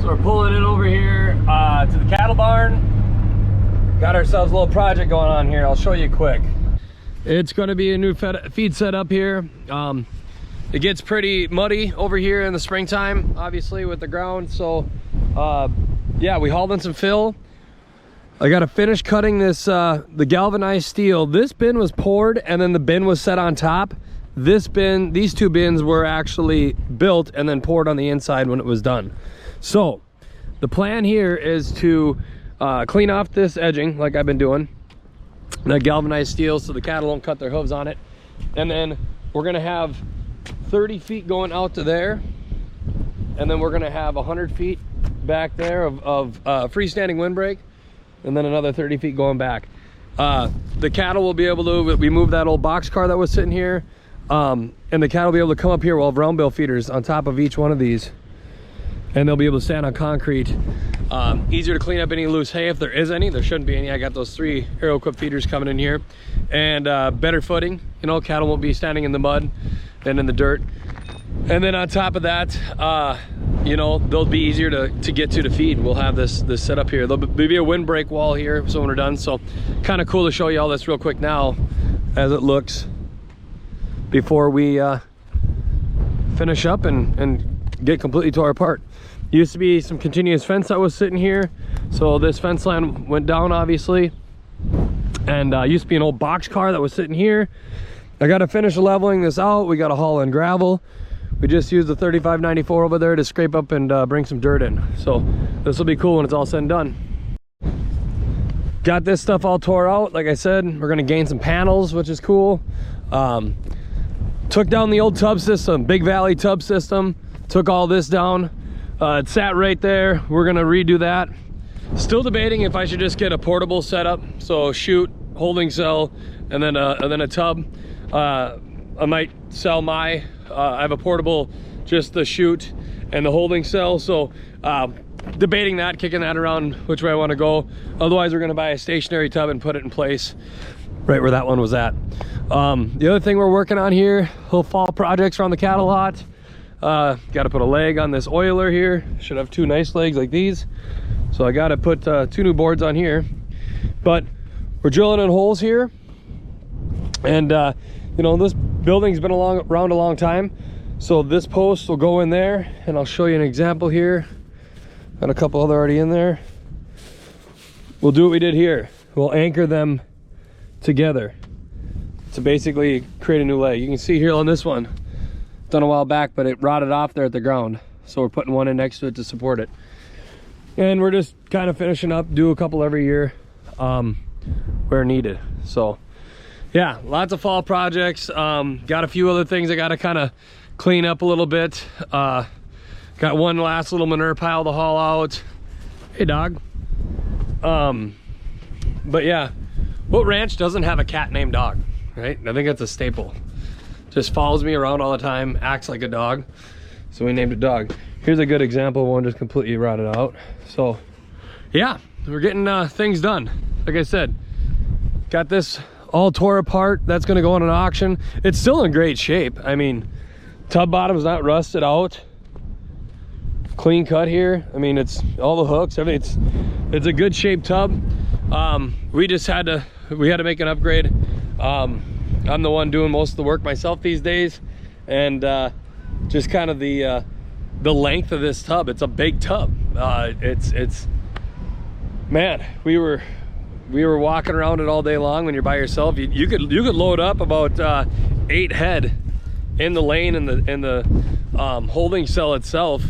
So we're pulling it over here to the cattle barn. Got ourselves a little project going on here. I'll show you quick. It's going to be a new feed setup here. It gets pretty muddy over here in the springtime, obviously, with the ground. So yeah, we hauled in some fill. I got to finish cutting this the galvanized steel. This bin was poured and then the bin was set on top. These two bins were actually built and then poured on the inside when it was done. So the plan here is to clean off this edging like I've been doing, that galvanized steel, so the cattle don't cut their hooves on it. And then we're gonna have 30 feet going out to there, and then we're gonna have 100 feet back there of freestanding windbreak, and then another 30 feet going back. The cattle will be able to, we moved that old box car that was sitting here, and the cattle will be able to come up here. We'll have round bale feeders on top of each one of these, and they'll be able to stand on concrete. Easier to clean up any loose hay if there is any. There shouldn't be any. I got those 3 aero equipped feeders coming in here, and better footing. You know, cattle won't be standing in the mud and in the dirt. And then on top of that, you know, they'll be easier to get to feed. We'll have this set up here. There'll be a windbreak wall here so when we're done. So kind of cool to show you all this real quick now as it looks before we finish up and get completely tore apart. Used to be some continuous fence that was sitting here, so this fence line went down obviously, and used to be an old box car that was sitting here. I got to finish leveling this out. We got to haul in gravel. We just used the 3594 over there to scrape up and bring some dirt in, so this will be cool when it's all said and done. Got this stuff all tore out. Like I said, we're going to gain some panels, which is cool. Took down the old tub system, Big Valley tub system, took all this down. It sat right there. We're gonna redo that. Still debating if I should just get a portable setup, so chute, holding cell, and then a tub. I might sell my, I have a portable, just the chute and the holding cell, so debating that, kicking that around which way I want to go. Otherwise we're gonna buy a stationary tub and put it in place right where that one was at. The other thing we're working on here, little fall projects around the cattle lot. Got to put a leg on this oiler here. Should have 2 nice legs like these. So I got to put 2 new boards on here. But we're drilling in holes here. And you know, this building's been around a long time. So this post will go in there, and I'll show you an example here. Got a couple other already in there. We'll do what we did here. We'll anchor them together to basically create a new leg. You can see here on this one, done a while back, but it rotted off there at the ground, so we're putting one in next to it to support it. And we're just kind of finishing up, do a couple every year where needed. So yeah, lots of fall projects. Got a few other things I got to kind of clean up a little bit. Got one last little manure pile to haul out. Hey dog. But yeah, what ranch doesn't have a cat named Dog, right? I think that's a staple. Just follows me around all the time, acts like a dog, so we named it Dog. Here's a good example of one just completely rotted out. So yeah, we're getting things done. Like I said, got this all tore apart. That's going to go on an auction. It's still in great shape. I mean, tub bottom's not rusted out, clean cut here. I mean, it's all the hooks, everything. It's a good shaped tub. We had to make an upgrade. I'm the one doing most of the work myself these days, and just kind of the length of this tub. It's a big tub. It's man, we were walking around it all day long. When you're by yourself, you could load up about 8 head in the lane and the holding cell itself,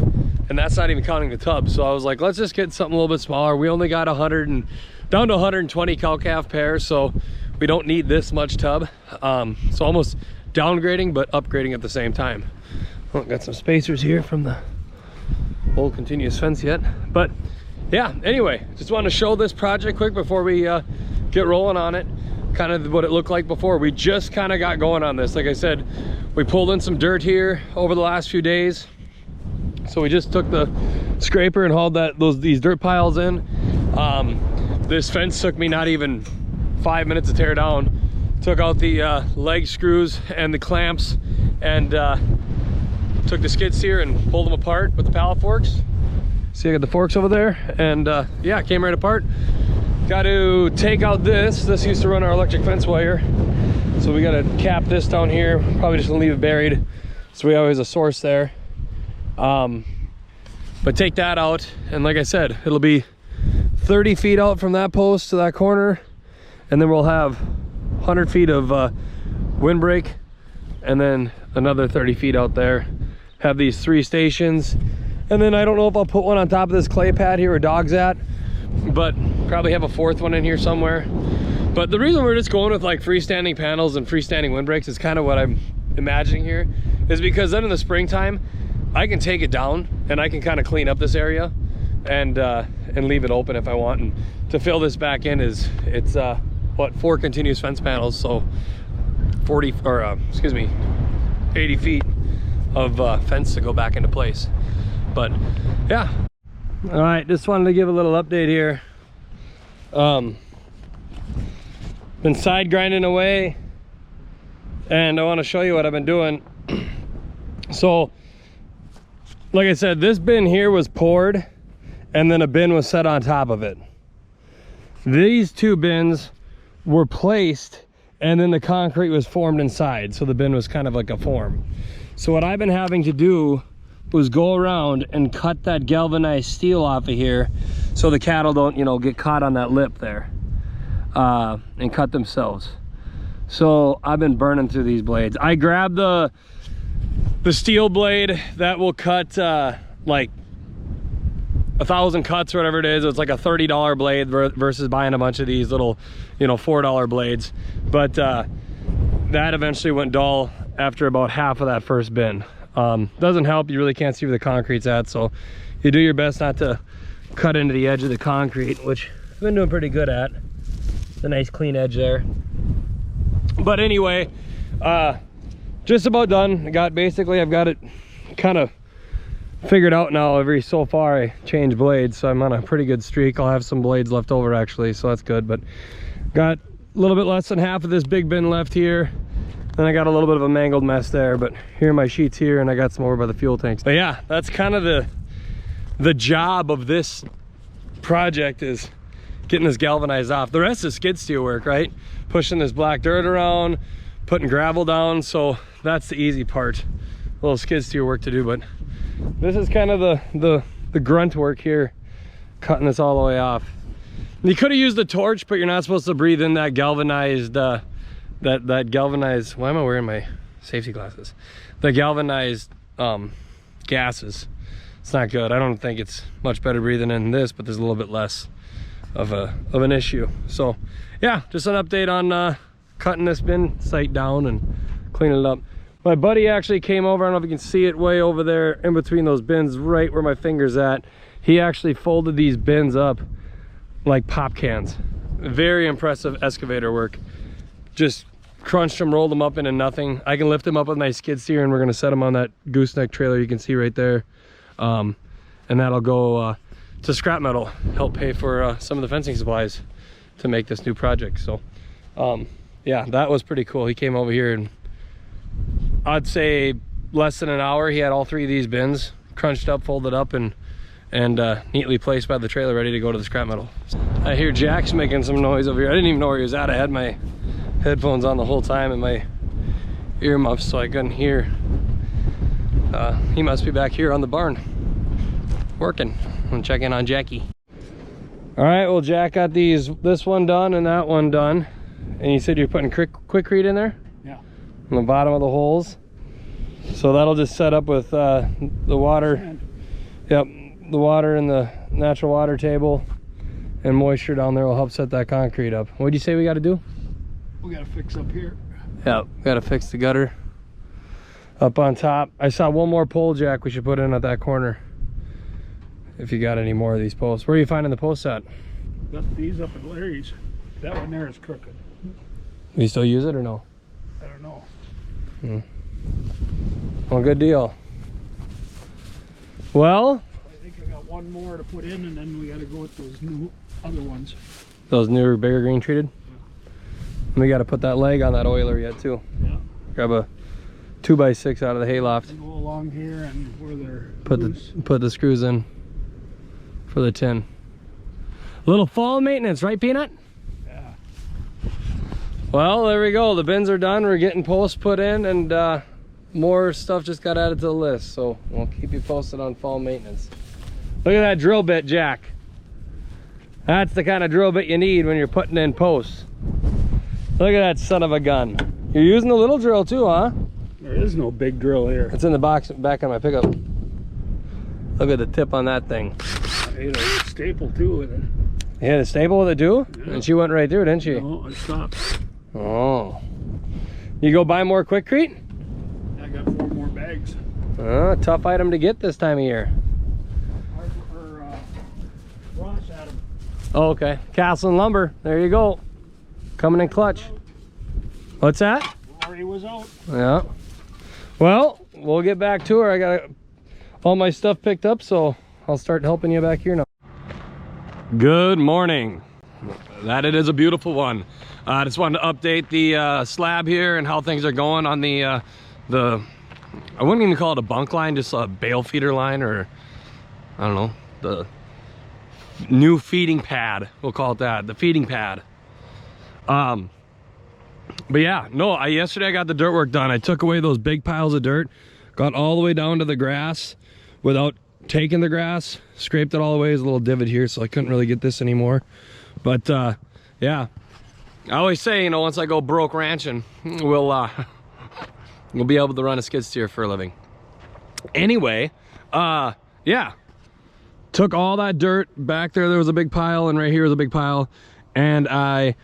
and that's not even counting the tub. So I was like, let's just get something a little bit smaller. We only got down to 120 cow-calf pairs, so we don't need this much tub. So almost downgrading but upgrading at the same time. Oh, got some spacers here from the old continuous fence yet, but yeah, anyway, just wanted to show this project quick before we get rolling on it. Kind of what it looked like before. We just kind of got going on this. Like I said, we pulled in some dirt here over the last few days, so we just took the scraper and hauled these dirt piles in. This fence took me not even 5 minutes to tear down. Took out the leg screws and the clamps, and took the skid steer and pulled them apart with the pallet forks, See, I got the forks over there, and yeah, it came right apart. Got to take out this. This used to run our electric fence wire. So we got to cap this down here. Probably just gonna leave it buried. So we always have a source there. But take that out, and like I said, it'll be 30 feet out from that post to that corner, and then we'll have 100 feet of windbreak, and then another 30 feet out there. Have these 3 stations, and then I don't know if I'll put one on top of this clay pad here where Dog's at, but probably have a 4th one in here somewhere. But the reason we're just going with like freestanding panels and freestanding windbreaks is kind of what I'm imagining here, is because then in the springtime I can take it down and I can kind of clean up this area and leave it open if I want. And to fill this back in it's what, 4 continuous fence panels, so 40 or excuse me, 80 feet of fence to go back into place. But yeah, all right, just wanted to give a little update here. Been side grinding away, and I want to show you what I've been doing. So like I said, this bin here was poured and then a bin was set on top of it. These 2 bins were placed and then the concrete was formed inside, so the bin was kind of like a form. So what I've been having to do was go around and cut that galvanized steel off of here so the cattle don't, you know, get caught on that lip there and cut themselves. So I've been burning through these blades. I grabbed the steel blade that will cut like 1,000 cuts or whatever it is. It's like a $30 blade versus buying a bunch of these little, you know, $4 blades. But that eventually went dull after about half of that first bin. Doesn't help, you really can't see where the concrete's at, so you do your best not to cut into the edge of the concrete, which I've been doing pretty good at. It's a nice clean edge there. But anyway, just about done. I've got it kind of figured out now. Every so far I change blades, so I'm on a pretty good streak. I'll have some blades left over actually, so that's good. But got a little bit less than half of this big bin left here. Then I got a little bit of a mangled mess there, but here are my sheets here, and I got some over by the fuel tanks. But yeah, that's kind of the job of this project, is getting this galvanized off. The rest is skid steer work, right? Pushing this black dirt around, putting gravel down, so that's the easy part. A little skid steer work to do, but this is kind of the grunt work here, cutting this all the way off. You could have used the torch, but you're not supposed to breathe in that galvanized that galvanized, why am I wearing my safety glasses? The galvanized gases. It's not good. I don't think it's much better breathing in this, but there's a little bit less of an issue. So yeah, just an update on cutting this bin site down and cleaning it up. My buddy actually came over. I don't know if you can see it way over there in between those bins, right where my finger's at. He actually folded these bins up like pop cans. Very impressive excavator work. Just crunched them, rolled them up into nothing. I can lift them up with my skid steer, and we're gonna set them on that gooseneck trailer you can see right there. And that'll go to scrap metal, help pay for some of the fencing supplies to make this new project. So yeah, that was pretty cool. He came over here, and I'd say less than an hour, he had all 3 of these bins crunched up, folded up, and neatly placed by the trailer, ready to go to the scrap metal. I hear Jack's making some noise over here. I didn't even know where he was at. I had my headphones on the whole time and my earmuffs, so I couldn't hear. He must be back here on the barn working. I'm gonna check in on Jackie. All right, well, Jack got this one done and that one done. And you said you're putting Quikrete in there? Yeah. On the bottom of the holes. So that'll just set up with the water. Yep, the water and the natural water table and moisture down there will help set that concrete up. What'd you say we got to do? We got to fix up here. Yep, got to fix the gutter up on top. I saw one more pole jack we should put in at that corner. If you got any more of these posts. Where are you finding the posts at? Got these up at Larry's. That one there is crooked. Do you still use it or no? I don't know. Well, good deal. Well, I think I got one more to put in, and then we got to go with those new other ones. Those newer, bigger green treated? Yeah. And we got to put that leg on that oiler yet too. Yeah. Grab a 2x6 out of the hayloft. Go along here and where they're put the screws in. for the tin. Little fall maintenance, right, Peanut? Yeah. Well, there we go. The bins are done. We're getting posts put in, and more stuff just got added to the list. So we'll keep you posted on fall maintenance. Look at that drill bit, Jack. That's the kind of drill bit you need when you're putting in posts. Look at that son of a gun. You're using the little drill too, huh? There is no big drill here. It's in the box back on my pickup. Look at the tip on that thing. I hit a staple too with it. You had a staple with it too? Yeah. And she went right through, didn't she? No, I stopped. Oh. You go buy more Quikrete? I got 4 more bags. Tough item to get this time of year. Ross had them. Oh, okay. Castle and Lumber. There you go. Coming in clutch. What's that? Rory was out. Yeah. Well, we'll get back to her. I got all my stuff picked up, so I'll start helping you back here now. Good morning. That it is a beautiful one. I just wanted to update the slab here and how things are going on the I wouldn't even call it a bunk line, just a bale feeder line, or I don't know, the new feeding pad. We'll call it that, the feeding pad. But yeah, no, yesterday I got the dirt work done. I took away those big piles of dirt, got all the way down to the grass without taking the grass, scraped it all away. There's a little divot here, so I couldn't really get this anymore. But yeah, I always say, you know, once I go broke ranching, we'll be able to run a skid steer for a living. Anyway, yeah, took all that dirt back there. There was a big pile, and right here was a big pile, and I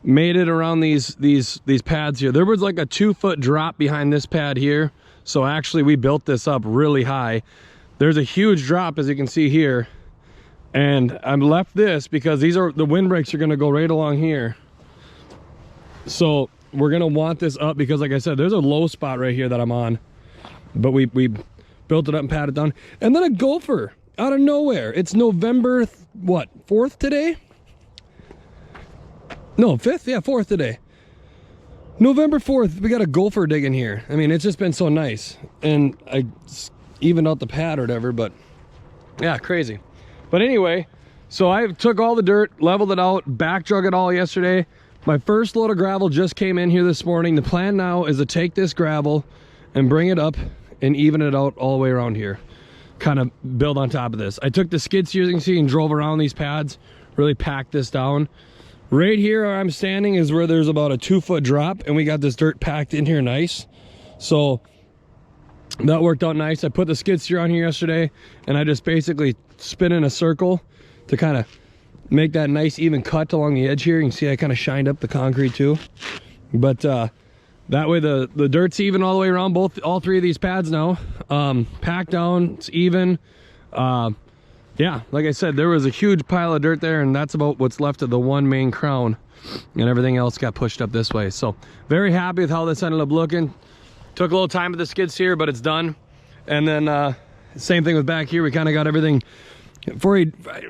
made it around these pads here. There was like a 2-foot drop behind this pad here, so actually we built this up really high. There's a huge drop, as you can see here, and I'm left this because the windbreaks are going to go right along here. So we're going to want this up because, like I said, there's a low spot right here that I'm on, but we built it up and patted down. And then a gopher out of nowhere. It's November what, 4th today? No, 5th? Yeah, 4th today. November 4th, we got a gopher digging here. I mean, it's just been so nice. And I evened out the pad or whatever, but yeah, crazy. But anyway, so I took all the dirt, leveled it out, back drug it all yesterday. My first load of gravel just came in here this morning. The plan now is to take this gravel and bring it up and even it out all the way around here. Kind of build on top of this. I took the skid steer, as you can see, and drove around these pads, really packed this down. Right here where I'm standing is where there's about a 2-foot drop, and we got this dirt packed in here nice. So that worked out nice. I put the skid steer on here yesterday, and I just basically spin in a circle to kind of make that nice even cut along the edge here. You can see I kind of shined up the concrete too. But that way the dirt's even all the way around all 3 of these pads now. Packed down, it's even. Yeah, like I said, there was a huge pile of dirt there, and that's about what's left of the one main crown, and everything else got pushed up this way. So very happy with how this ended up looking. Took a little time with the skid steer, but it's done. And then same thing with back here. We kind of got everything I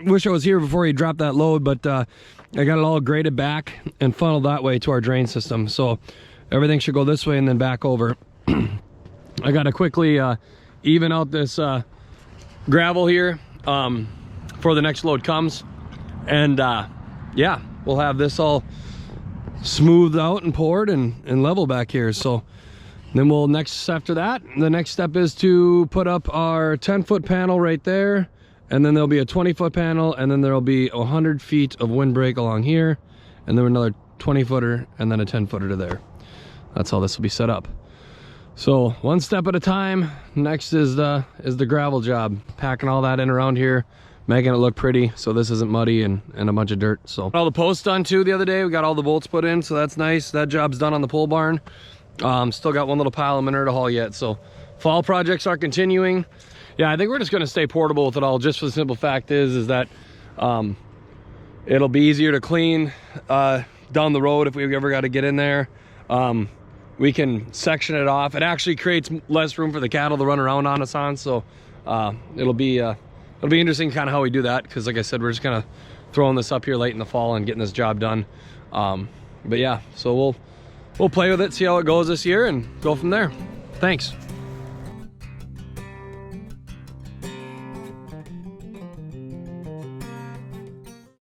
wish I was here before he dropped that load, but I got it all graded back and funneled that way to our drain system. So everything should go this way and then back over. I got to quickly even out this gravel here before the next load comes, and yeah, we'll have this all smoothed out and poured and level back here. So then after that, the next step is to put up our 10-foot panel right there, and then there'll be a 20-foot panel, and then there'll be 100 feet of windbreak along here, and then another 20-footer, and then a 10-footer to there. That's how this will be set up. So one step at a time. Next is the gravel job, packing all that in around here, making it look pretty so this isn't muddy and a bunch of dirt. So all the posts done too the other day. We got all the bolts put in, so that's nice. That job's done on the pole barn. Still got one little pile of manure to haul yet. So fall projects are continuing. Yeah, I think we're just going to stay portable with it all, just for the simple fact is that it'll be easier to clean down the road if we ever got to get in there. We can section it off. It actually creates less room for the cattle to run around on us on, so it'll be interesting kind of how we do that, because like I said, we're just kind of throwing this up here late in the fall and getting this job done. But yeah, so we'll play with it, see how it goes this year, and go from there. Thanks.